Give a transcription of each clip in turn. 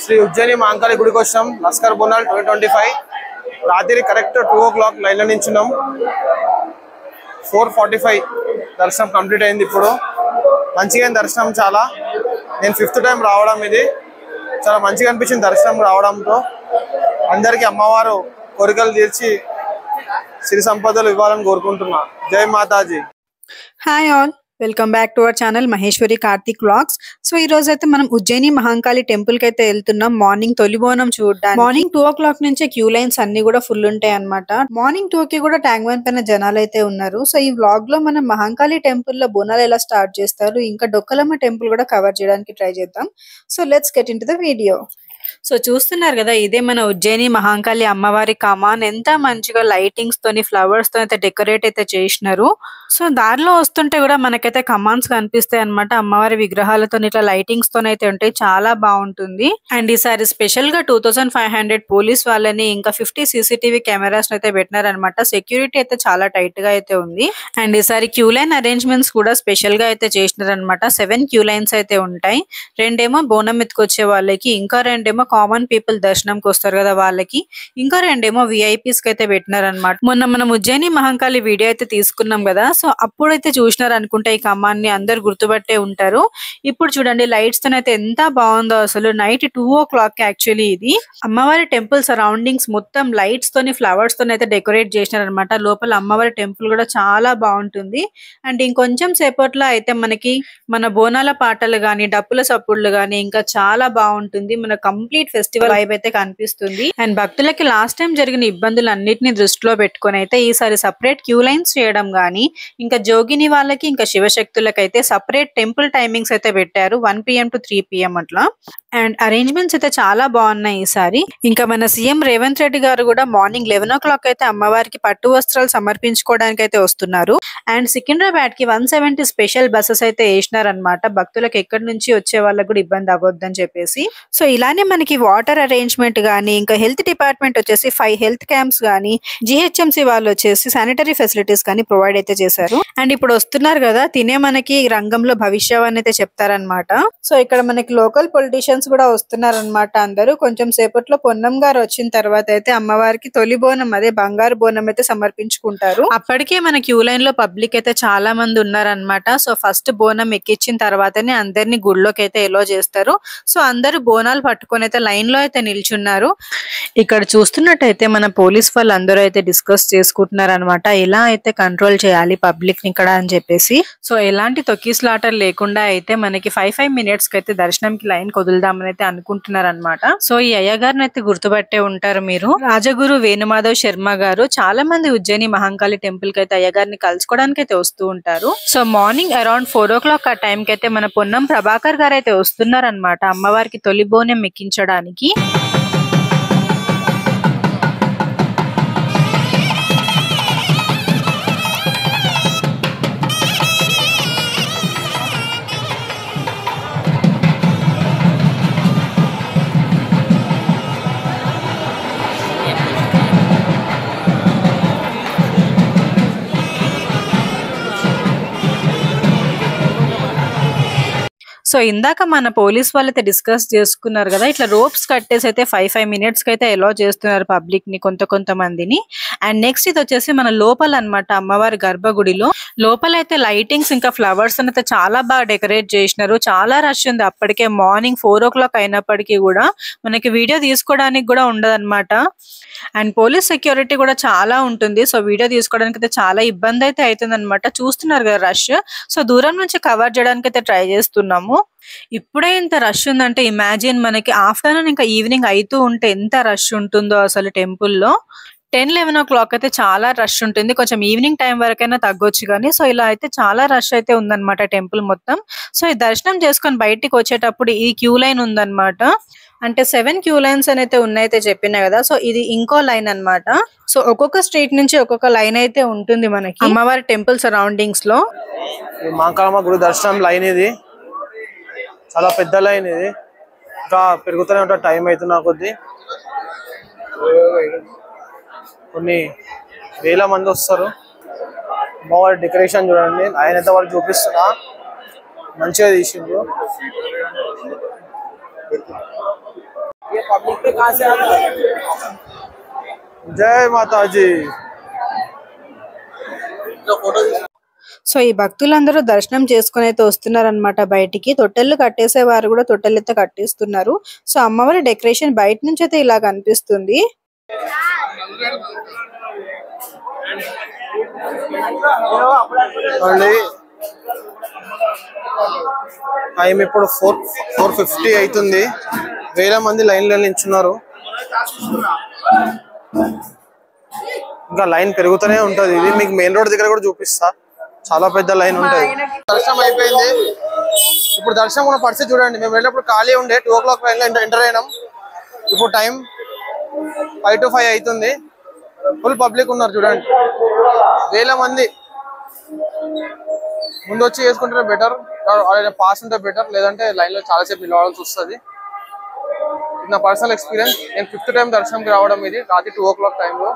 శ్రీ ఉజ్జయిని మహంకాళి గుడికి వచ్చాం. లస్కర్ బోనాల్ 2025 రాత్రి కరెక్ట్ 2 o'clock లైన్లో నించున్నాం. 4:45 దర్శనం కంప్లీట్ అయింది. ఇప్పుడు మంచిగా దర్శనం. చాలా నేను 5th టైం రావడం. ఇది చాలా మంచిగా అనిపించింది దర్శనం రావడంతో. అందరికీ అమ్మవారు కోరికలు తీర్చి సిరి సంపదలు ఇవ్వాలని కోరుకుంటున్నా. జై Mataji. Hi all, welcome back to our channel Maheshwari Karthik vlogs. So ఈ రోజు అయితే మనం ఉజ్జయిని మహంకాళి టెంపుల్ కి అయితే వెళ్తున్నాం. మార్నింగ్ తొలి బోనం చూడడానికి. మార్నింగ్ 2 o'clock నుంచే క్యూ లైన్స్ అన్ని కూడా ఫుల్ ఉంటాయి అన్నమాట. మార్నింగ్ 2 కి కూడా ట్యాంక్ బండ్ పైన జనాలు అయితే ఉన్నారు. సో ఈ వ్లాగ్ లో మనం మహంకాళి టెంపుల్ లో బోనాలు ఎలా స్టార్ట్ చేస్తారు, ఇంకా డొక్కలమ్మ టెంపుల్ కూడా కవర్ చేయడానికి ట్రై చేద్దాం. So let's get in to the video. So చూస్తున్నారు కదా, ఇదే మన ఉజ్జయిని మహంకాళి అమ్మవారి కమాన్. ఎంత మంచిగా లైటింగ్స్ తోని ఫ్లవర్స్ తో అయితే డెకరేట్ అయితే చేసినారు. సో దారిలో వస్తుంటే కూడా మనకైతే కమాన్స్ కనిపిస్తాయి అనమాట. అమ్మవారి విగ్రహాలతో ఇట్లా లైటింగ్స్ తో అయితే ఉంటాయి. చాలా బాగుంటుంది. అండ్ ఈసారి స్పెషల్ గా 2500 పోలీస్ వాళ్ళని, ఇంకా 50 CCTV కెమెరాస్ అయితే పెట్టినారనమాట. సెక్యూరిటీ అయితే చాలా టైట్ గా అయితే ఉంది. అండ్ ఈసారి క్యూ లైన్ అరేంజ్మెంట్స్ కూడా స్పెషల్ గా అయితే చేసినారనమాట. 7 క్యూ లైన్స్ అయితే ఉంటాయి. 2 బోనం ఎత్తుకొచ్చే వాళ్ళకి, ఇంకా 2 కామన్ పీపుల్ దర్శనంకి వస్తారు కదా వాళ్ళకి, ఇంకా 2 VIPs కి అయితే పెట్టినారనమాట. మొన్న మనం ఉజ్జయిని మహంకాళి వీడియో అయితే తీసుకున్నాం కదా, సో అప్పుడైతే చూసినారు అనుకుంటే ఈ కమాన్ని అందరు గుర్తుపట్టే ఉంటారు. ఇప్పుడు చూడండి లైట్స్ తో అయితే ఎంత బాగుందో అసలు. నైట్ 2 o'clock యాక్చువల్లీ ఇది. అమ్మవారి టెంపుల్ సరౌండింగ్స్ మొత్తం లైట్స్ తోని ఫ్లవర్స్ తోని అయితే డెకరేట్ చేసినారనమాట. లోపల అమ్మవారి టెంపుల్ కూడా చాలా బాగుంటుంది. అండ్ ఇంకొంచెం సేపట్లో అయితే మనకి మన బోనాల పాటలు గాని, డప్పుల సప్పుళ్ళు గాని ఇంకా చాలా బాగుంటుంది. మన కంప్లీట్ ఫెస్టివల్ వైబ్ అయితే కనిపిస్తుంది. అండ్ భక్తులకి లాస్ట్ టైం జరిగిన ఇబ్బందులు అన్నిటిని దృష్టిలో పెట్టుకుని అయితే ఈసారి సపరేట్ క్యూ లైన్స్ చేయడం గానీ, ఇంకా జోగిని వాళ్ళకి, ఇంకా శివశక్తులకి అయితే సపరేట్ టెంపుల్ టైమింగ్స్ అయితే పెట్టారు. 1 PM to 3 PM అట్లా. అండ్ అరేంజ్మెంట్స్ అయితే చాలా బాగున్నాయి ఈసారి. ఇంకా మన సీఎం రేవంత్ రెడ్డి గారు కూడా మార్నింగ్ 11 o'clock అయితే అమ్మవారికి పట్టు వస్త్రాలు సమర్పించుకోవడానికి అయితే వస్తున్నారు. అండ్ సికింద్రాబాద్ కి 170 స్పెషల్ బస్సెస్ అయితే వేసినారనమాట. భక్తులకు ఎక్కడి నుంచి వచ్చే వాళ్ళకి కూడా ఇబ్బంది అవ్వద్దని చెప్పేసి. సో ఇలానే మనకి వాటర్ అరేంజ్మెంట్ గానీ, ఇంకా హెల్త్ డిపార్ట్మెంట్ వచ్చేసి 5 హెల్త్ క్యాంప్స్ గానీ, GHMC వాళ్ళు వచ్చేసి శానిటరీ ఫెసిలిటీస్ కానీ ప్రొవైడ్ అయితే చేశారు. అండ్ ఇప్పుడు వస్తున్నారు కదా, తినే మనకి రంగంలో భవిష్యవాణి అయితే చెప్తారనమాట. సో ఇక్కడ మనకి లోకల్ పొలిటీషియన్స్ కూడా వస్తున్నారనమాట. అందరూ కొంచెం సేపట్లో పొన్నం గారు వచ్చిన తర్వాత అయితే అమ్మవారికి తొలి బోనం, అదే బంగారు బోనం అయితే సమర్పించుకుంటారు. అప్పటికే మన క్యూ లైన్ లో పబ్లిక్ అయితే చాలా మంది ఉన్నారనమాట. సో ఫస్ట్ బోనం ఎక్కించిన తర్వాతనే అందరినీ గుడిలోకి అయితే ఎలో చేస్తారు. సో అందరూ బోనాలు పట్టుకొని అయితే లైన్ లో అయితే నిల్చున్నారు. ఇక్కడ చూస్తున్నట్టయితే మన పోలీస్ వాళ్ళు అందరూ అయితే డిస్కస్ చేసుకుంటున్నారు అనమాట. ఎలా అయితే కంట్రోల్ చేయాలి పబ్లిక్ ని ఇక్కడ అని చెప్పేసి. సో ఎలాంటి తొక్కిస్లాటర్ లేకుండా అయితే మనకి 5 minutes కి అయితే దర్శనంకి లైన్ వదులుదామని అయితే అనుకుంటున్నారు అనమాట. సో ఈ అయ్యగారిని అయితే గుర్తుపట్టే ఉంటారు మీరు. రాజగురు వేణుమాధవ్ శర్మ గారు. చాలా మంది ఉజ్జయిని మహంకాళి టెంపుల్ కి అయితే అయ్యగారిని కలుసుకోవడానికి అయితే వస్తూ ఉంటారు. సో మార్నింగ్ అరౌండ్ 4 o'clock ఆ టైం కి అయితే మన పొన్నం ప్రభాకర్ గారు అయితే వస్తున్నారు అనమాట అమ్మవారికి తొలి బోనం ఎక్కించడానికి. సో ఇందాక మన పోలీస్ వాళ్ళైతే డిస్కస్ చేసుకున్నారు కదా, ఇట్లా రోప్స్ కట్టేసి అయితే 5 minutes కి అయితే ఎలో చేస్తున్నారు పబ్లిక్ ని, కొంతమందిని. అండ్ నెక్స్ట్ ఇది వచ్చేసి మన లోపల అన్నమాట అమ్మవారి గర్భగుడిలో. లోపల అయితే లైటింగ్స్ ఇంకా ఫ్లవర్స్ అయితే చాలా బాగా డెకరేట్ చేసినారు. చాలా రష్ ఉంది. అప్పటికే మార్నింగ్ 4 o'clock అయినప్పటికీ కూడా మనకి వీడియో తీసుకోవడానికి కూడా ఉండదన్నమాట. అండ్ పోలీస్ సెక్యూరిటీ కూడా చాలా ఉంటుంది. సో వీడియో తీసుకోవడానికి అయితే చాలా ఇబ్బంది అయితే అవుతుంది అనమాట. చూస్తున్నారు కదా రష్. సో దూరం నుంచి కవర్ చేయడానికి అయితే ట్రై చేస్తున్నాము. ఇప్పుడే ఇంత రష్ ఉందంటే ఇమాజిన్ మనకి ఆఫ్టర్నూన్ ఇంకా ఈవినింగ్ అవుతూ ఉంటే ఎంత రష్ ఉంటుందో అసలు టెంపుల్లో. 10-11 o'clock అయితే చాలా రష్ ఉంటుంది. కొంచెం ఈవినింగ్ టైం వరకైనా తగ్గొచ్చు కానీ. సో ఇలా అయితే చాలా రష్ అయితే ఉందన్నమాట టెంపుల్ మొత్తం. సో ఈ దర్శనం చేసుకొని బయటికి వచ్చేటప్పుడు ఈ క్యూ లైన్ ఉందన్నమాట. అంటే 7 క్యూ లైన్స్ అయితే ఉన్నాయితే చెప్పినా కదా. సో ఇది ఇంకో లైన్ అన్నమాట. సో ఒక్కొక్క స్ట్రీట్ నుంచి ఒక్కొక్క లైన్ అయితే ఉంటుంది మనకి అమ్మవారి టెంపుల్ సరౌండింగ్స్ లో. మహంకాళమ్మ గుడి దర్శనం లైన్ ఇది చాలా పెద్ద లైన్. ఇది ఇంకా పెరుగుతూనే ఉంటా టైం అవుతున్నా కొద్ది. కొన్ని వేల మంది వస్తారు. అమ్మవారి డెకరేషన్ చూడండి, ఆయన అయితే వాళ్ళు చూపిస్తున్నా మంచిగా తీసిండ్రు. జై మాతాజీ. సో ఈ భక్తులందరూ దర్శనం చేసుకుని అయితే వస్తున్నారనమాట బయటికి. తొట్టెళ్ళు కట్టేసే వారు కూడా తొట్టెలు అయితే కట్టేస్తున్నారు. సో అమ్మవారి డెకరేషన్ బయట నుంచి అయితే ఇలా కనిపిస్తుంది. టైం ఇప్పుడు 4:50 అవుతుంది. వేల మంది లైన్లో నిల్చున్నారు. ఇంకా లైన్ పెరుగుతూనే ఉంటది. ఇది మీకు మెయిన్ రోడ్ దగ్గర కూడా చూపిస్తా, చాలా పెద్ద లైన్ ఉంటది. దర్శనం అయిపోయింది. ఇప్పుడు దర్శనం ఉన్న పరిస్థితి చూడండి. మేము వెళ్ళినప్పుడు ఖాళీ ఉండే 2 o'clock లైన్ లో ఎంటర్ అయినాం. ఇప్పుడు టైం 5 to 5 అవుతుంది. ఫుల్ పబ్లిక్ ఉన్నారు చూడండి, వేల మంది. ముందు వచ్చి చేసుకుంటే బెటర్, పాస్ ఉంటే బెటర్, లేదంటే లైన్ లో చాలాసేపు నిలవాల్సి వస్తుంది. ఇది నా పర్సనల్ ఎక్స్పీరియన్స్. నేను 5th టైం దర్శనంకి రావడం. ఇది రాత్రి 2 o'clock టైంలో.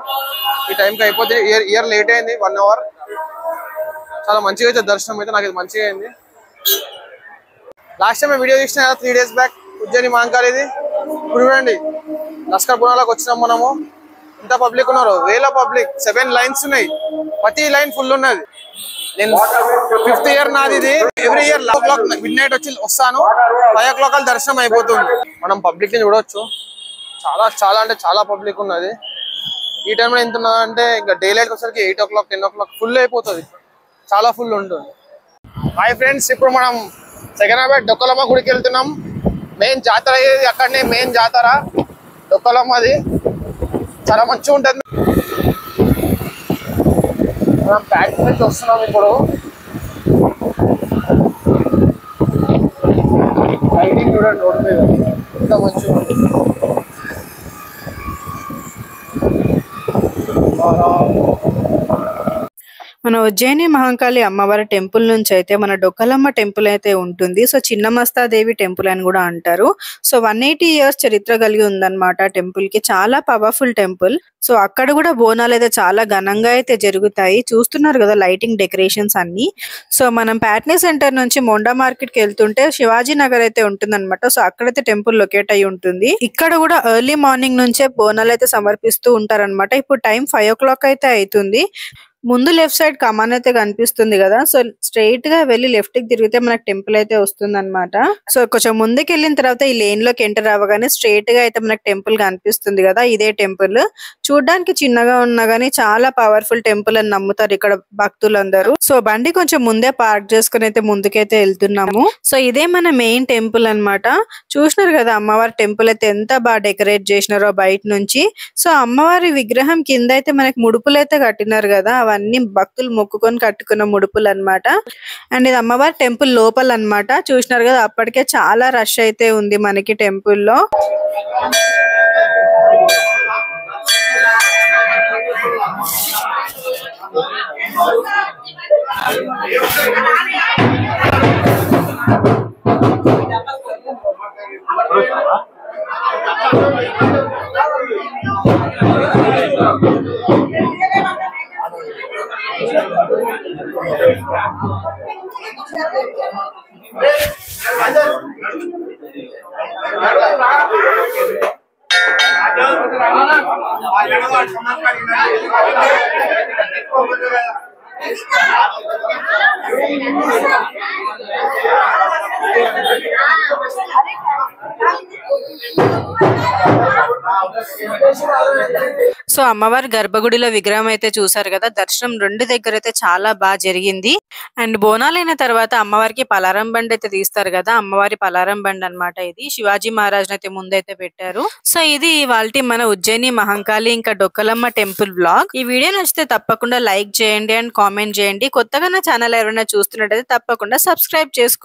ఈ టైంకి అయిపోతే ఇయర్ లేట్ అయింది 1 hour. చాలా మంచిగా అయితే దర్శనం అయితే నాకు ఇది మంచిగా అయింది. లాస్ట్ టైం వీడియో తీసిన 3 days బ్యాక్ ఉజ్జయిని మహంకాళిది. ఇప్పుడు చూడండి లస్కర్ బోనాలకు వచ్చినాం మనము. ఇంత పబ్లిక్ ఉన్నారు, వేల పబ్లిక్. 7 lines ఉన్నాయి, ప్రతి లైన్ ఫుల్ ఉన్నది. నేను 5th year నాది ఇది. ఎవ్రీ ఇయర్ 11 o'clock midnight వస్తాను, 5 o'clock దర్శనం అయిపోతుంది. మనం పబ్లిక్ ని చూడొచ్చు, చాలా చాలా అంటే చాలా పబ్లిక్ ఉన్నది. ఈ టైంలో ఎంత ఉన్నది అంటే ఇంకా డే లైట్ వచ్చేసరికి 8 o'clock 10 o'clock ఫుల్ అయిపోతుంది, చాలా ఫుల్ ఉంటుంది. హాయ్ ఫ్రెండ్స్, ఇప్పుడు మనం సెకండ్రాబాద్ డొక్కలమ్మ గుడికి వెళ్తున్నాం. మెయిన్ జాతర అయ్యేది అక్కడనే, మెయిన్ జాతర డొక్కలమ్మది. చాలా మంచిగా ఉంటుంది. మనం ప్యాక్ నుంచి వస్తున్నాం. ఇప్పుడు లైటింగ్ చూడండి రోడ్ మీద ఎంత మంచిగా ఉంటుంది. మన ఉజ్జయిని మహంకాళి అమ్మవారి టెంపుల్ నుంచి అయితే మన డొక్కలమ్మ టెంపుల్ అయితే ఉంటుంది. సో చిన్నమస్తాదేవి టెంపుల్ అని కూడా అంటారు. సో 180 years చరిత్ర కలిగి ఉందన్నమాట టెంపుల్ కి. చాలా పవర్ఫుల్ టెంపుల్. సో అక్కడ కూడా బోనాలు అయితే చాలా ఘనంగా అయితే జరుగుతాయి. చూస్తున్నారు కదా లైటింగ్ డెకరేషన్స్ అన్ని. సో మనం ప్యాట్నీ సెంటర్ నుంచి మొండా మార్కెట్ కి వెళ్తుంటే శివాజీ నగర్ అయితే ఉంటుందన్నమాట. సో అక్కడైతే టెంపుల్ లొకేట్ అయి ఉంటుంది. ఇక్కడ కూడా ఎర్లీ మార్నింగ్ నుంచే బోనాలు అయితే సమర్పిస్తూ ఉంటారన్నమాట. ఇప్పుడు టైం 5 o'clock అయితే అవుతుంది. ముందు లెఫ్ట్ సైడ్ కమాన్ అయితే కనిపిస్తుంది కదా. సో స్ట్రైట్ గా వెళ్లి లెఫ్ట్ కి తిరిగితే మనకు టెంపుల్ అయితే వస్తుంది అనమాట. సో కొంచెం ముందుకు వెళ్ళిన తర్వాత ఈ లేన్ లోకి ఎంటర్ అవ్వగానే స్ట్రైట్ గా అయితే మనకు టెంపుల్ కనిపిస్తుంది కదా. ఇదే టెంపుల్. చూడడానికి చిన్నగా ఉన్నా గానీ చాలా పవర్ఫుల్ టెంపుల్ అని నమ్ముతారు ఇక్కడ భక్తులందరూ. సో బండి కొంచెం ముందే పార్క్ చేసుకుని అయితే ముందుకైతే వెళ్తున్నాము. సో ఇదే మన మెయిన్ టెంపుల్ అన్నమాట. చూసినారు కదా అమ్మవారి టెంపుల్ అయితే ఎంత బాగా డెకరేట్ చేసినారో బయట నుంచి. సో అమ్మవారి విగ్రహం కింద అయితే మనకి ముడుపులు అయితే కట్టినారు కదా. అవన్నీ భక్తులు మొక్కుకొని కట్టుకున్న ముడుపులు అన్నమాట. అండ్ ఇది అమ్మవారి టెంపుల్ లోపల అన్నమాట. చూసినారు కదా అప్పటికే చాలా రష్ అయితే ఉంది మనకి టెంపుల్లో. సో అమ్మవారి గర్భగుడిలో విగ్రహం అయితే చూసారు కదా. దర్శనం 2 దగ్గర అయితే చాలా బాగా జరిగింది. అండ్ బోనాలైన తర్వాత అమ్మవారికి పలారం బండి అయితే తీస్తారు కదా. అమ్మవారి పలారం బండి అన్నమాట ఇది. శివాజీ మహారాజ్ అయితే ముందైతే పెట్టారు. సో ఇది ఇవాల్టి మన ఉజ్జయిని మహంకాళి ఇంకా డొక్కలమ్మ టెంపుల్ వ్లాగ్. ఈ వీడియో నచ్చితే తప్పకుండా లైక్ చేయండి అండ్ కామెంట్ చేయండి. కొత్తగా నా ఛానల్ ఎవరైనా చూస్తున్నట్టయితే తప్పకుండా సబ్స్క్రైబ్ చేసుకోండి.